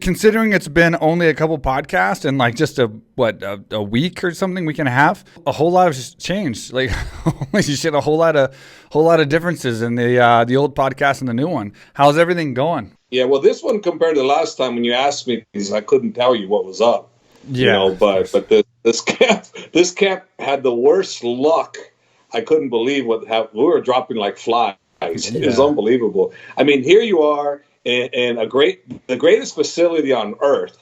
Considering it's been only a couple podcasts and like just a week or something, week and a half, a whole lot has changed. Like, holy shit, a whole lot of differences in the old podcast and the new one. How's everything going? Yeah, well, this one compared to last time when you asked me, I couldn't tell you what was up. Yeah, but this camp had the worst luck. I couldn't believe we were dropping like flies. It was unbelievable. I mean, here you are in the greatest facility on earth,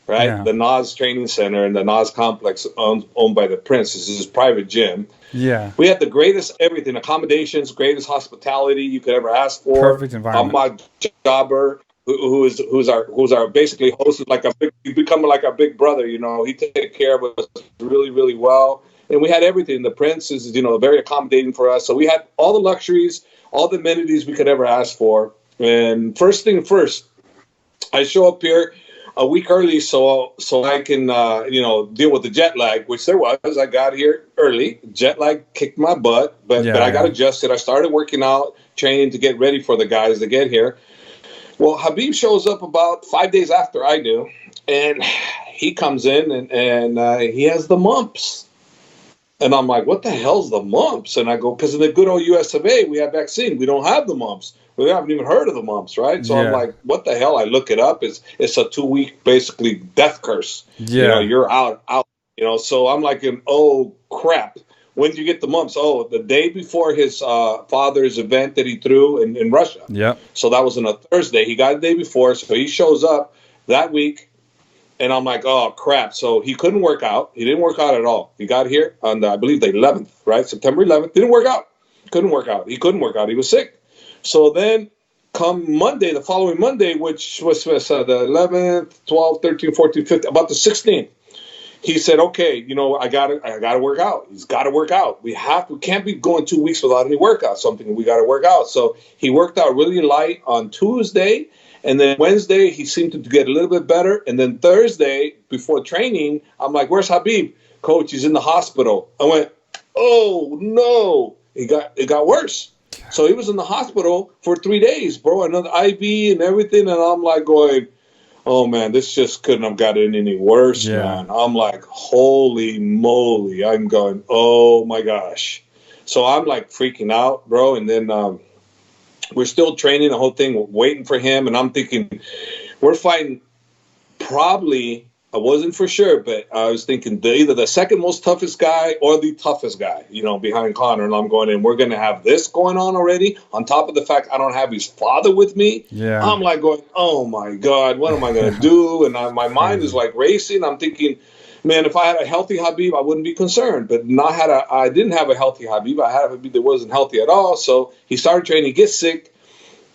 right? Yeah. The Nas Training Center and the Nas Complex owned by the Prince. This is his private gym. Yeah, we had the greatest everything, accommodations, greatest hospitality you could ever ask for. Perfect environment. Ahmad Jabber, who's our basically host, is like he's become like our big brother. You know, he takes care of us really, really well. And we had everything. The Prince is, very accommodating for us. So we had all the luxuries, all the amenities we could ever ask for. And first thing first, I show up here a week early so I can, deal with the jet lag, which there was. I got here early. Jet lag kicked my butt, but I got adjusted. I started working out, training to get ready for the guys to get here. Well, Khabib shows up about 5 days after I do, and he comes in and he has the mumps. And I'm like, what the hell's the mumps? And I go, because in the good old US of A, we have vaccine. We don't have the mumps. We haven't even heard of the mumps, right? So I'm like, what the hell? I look it up. It's a 2-week, basically, death curse. Yeah. You're out. So I'm like, oh, crap. When did you get the mumps? Oh, the day before his father's event that he threw in Russia. Yeah. So that was on a Thursday. He got the day before. So he shows up that week. And I'm like, oh, crap. So he couldn't work out. He didn't work out at all. He got here on, I believe, the 11th, right? September 11th. Didn't work out. Couldn't work out. He couldn't work out. He was sick. So then come Monday, the following Monday, which was the 11th, 12th, 13th, 14th, 15th, about the 16th, he said, okay, I gotta work out. He's got to work out. We can't be going 2 weeks without any workout. Something we got to work out. So he worked out really light on Tuesday. And then Wednesday, he seemed to get a little bit better. And then Thursday, before training, I'm like, where's Khabib? Coach, he's in the hospital. I went, oh, no. It got worse. So he was in the hospital for 3 days, bro, another IV and everything. And I'm like going, oh, man, this just couldn't have gotten any worse, man. I'm like, holy moly. I'm going, oh, my gosh. So I'm like freaking out, bro. And then we're still training the whole thing, waiting for him. And I'm thinking, we're fighting probably, I wasn't for sure, but I was thinking either the second most toughest guy or the toughest guy, behind Conor. And I'm going, and we're going to have this going on already, on top of the fact I don't have his father with me. Yeah. I'm like going, oh, my God, what am I going to do? And my mind is like racing. I'm thinking, man, if I had a healthy Khabib, I wouldn't be concerned. But I didn't have a healthy Khabib. I had a Khabib that wasn't healthy at all. So he started training, he gets sick.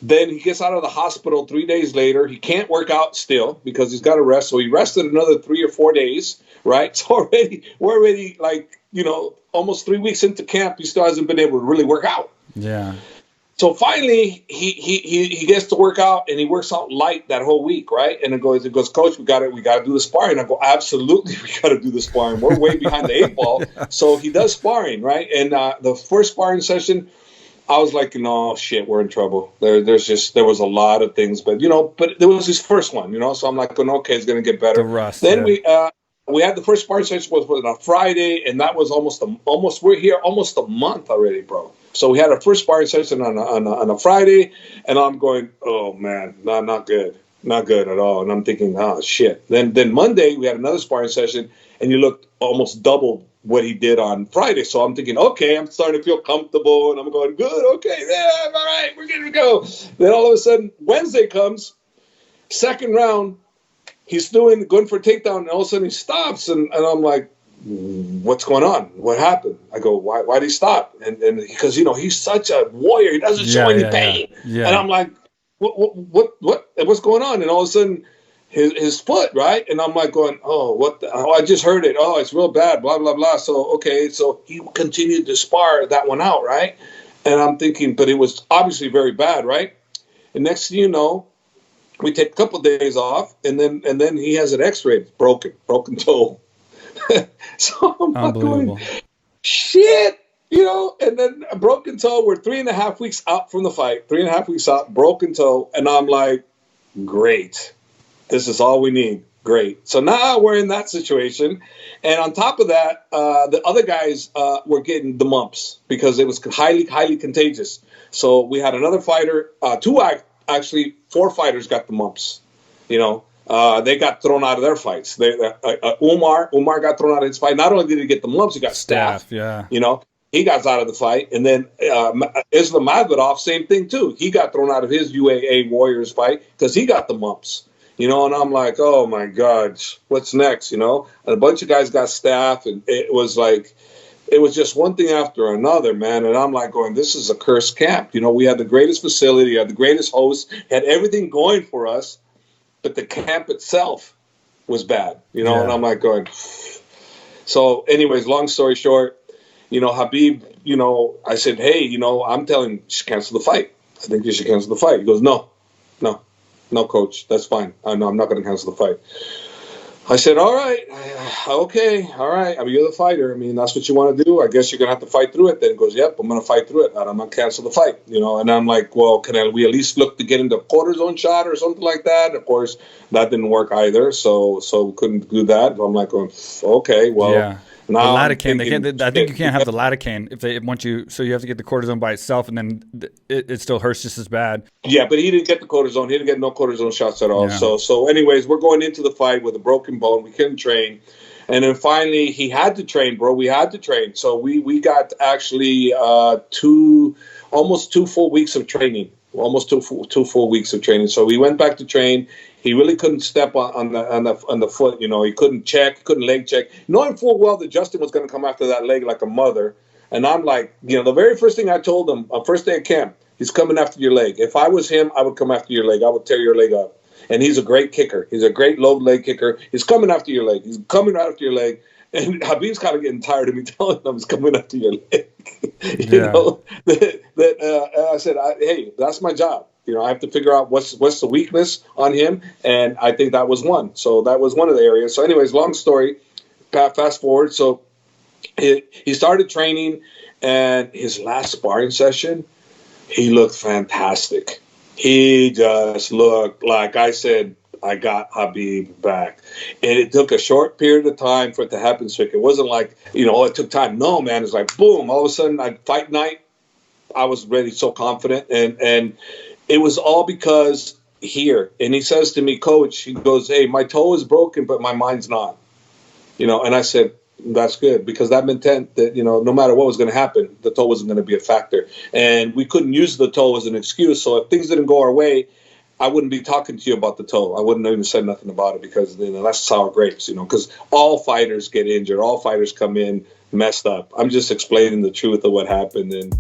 Then he gets out of the hospital 3 days later. He can't work out still because he's got to rest. So he rested another 3 or 4 days, right? So we're already like, almost 3 weeks into camp. He still hasn't been able to really work out. Yeah. So finally, he gets to work out, and he works out light that whole week, right? And it goes, Coach, we got to do the sparring. I go, absolutely, we got to do the sparring. We're way behind the 8 ball. So he does sparring, right? And the first sparring session, I was like, no, shit, we're in trouble. There was a lot of things, but there was his first one, so I'm like, okay, it's going to get better. The rust, then we had the first sparring session was on a Friday, and that was we're here almost a month already, bro. So we had our first sparring session on a Friday, and I'm going, oh man, not good at all. And I'm thinking, oh shit. Then Monday we had another sparring session, and he looked almost double what he did on Friday. So I'm thinking, okay, I'm starting to feel comfortable, and I'm going, good, okay, yeah, all right, we're good to go. Then all of a sudden Wednesday comes, second round, he's going for a takedown, and all of a sudden he stops, and I'm like, what's going on? What happened? I go, why did he stop? And because he's such a warrior, he doesn't show any pain. Yeah. And I'm like, what's going on? And all of a sudden, his foot, right? And I'm like going, I just heard it. Oh, it's real bad. Blah blah blah. So okay, so he continued to spar that one out, right? And I'm thinking, but it was obviously very bad, right? And next thing you know, we take a couple of days off, and then he has an X-ray, broken toe. So I'm going, shit, and then a broken toe. We're 3.5 weeks out from the fight, 3.5 weeks out, broken toe. And I'm like, great. This is all we need. Great. So now we're in that situation. And on top of that, the other guys were getting the mumps because it was highly, highly contagious. So we had another fighter, actually 4 fighters got the mumps. You know, they got thrown out of their fights. Umar got thrown out of his fight. Not only did he get the mumps, he got staph. Yeah. You know, he got out of the fight. And then Islam Magvidov, same thing too. He got thrown out of his UAA Warriors fight because he got the mumps. You know, and I'm like, oh my God, what's next? You know, and a bunch of guys got staph, and it was just one thing after another, man. And I'm like going, this is a cursed camp. You know, we had the greatest facility, had the greatest host, had everything going for us, but the camp itself was bad. You know, and I'm like going. So, anyways, long story short, you know, Khabib, you know, I said, hey, you know, I'm telling him you should cancel the fight. I think you should cancel the fight. He goes, no, coach, that's fine. No, I'm not going to cancel the fight. I said, all right, okay, all right. I mean, you're the fighter. I mean, that's what you want to do. I guess you're going to have to fight through it. Then he goes, yep, I'm going to fight through it. And I'm going to cancel the fight, you know. And I'm like, well, can we at least look to get him the cortisone shot or something like that? And of course, that didn't work either, so we couldn't do that. I'm like, okay, well. Yeah. Now the lidocaine, I think you can't have the lidocaine if they want you. So you have to get the cortisone by itself, and then it still hurts just as bad. Yeah, but he didn't get the cortisone. He didn't get no cortisone shots at all. Yeah. So anyways, we're going into the fight with a broken bone. We couldn't train, and then finally he had to train, bro. We had to train. So we got actually almost 2 full weeks of training. Almost two full weeks of training. So we went back to train. He really couldn't step on the foot. You know, he couldn't check, couldn't leg check, knowing full well that Justin was going to come after that leg like a mother. And I'm like, you know, the very first thing I told him on first day of camp, he's coming after your leg. If I was him, I would come after your leg. I would tear your leg up. And he's a great kicker. He's a great low leg kicker. He's coming after your leg. He's coming after your leg. And Khabib's kind of getting tired of me telling him he's coming after your leg. You know, I said, hey, that's my job. You know, I have to figure out what's the weakness on him, and I think that was one. So that was one of the areas. So anyways, long story, fast forward. So he started training, and his last sparring session, he looked fantastic. He just looked like I said, I got Khabib back. And it took a short period of time for it to happen, Swick. It wasn't like, you know, it took time. No, man, it's like, boom, all of a sudden, fight night, I was ready, so confident. And it was all because here. And he says to me, Coach, he goes, hey, my toe is broken, but my mind's not. You know, and I said, that's good, because that meant that, you know, no matter what was going to happen, the toe wasn't going to be a factor. And we couldn't use the toe as an excuse. So if things didn't go our way, I wouldn't be talking to you about the toe. I wouldn't even say nothing about it, because, you know, that's sour grapes, you know, because all fighters get injured. All fighters come in messed up. I'm just explaining the truth of what happened. And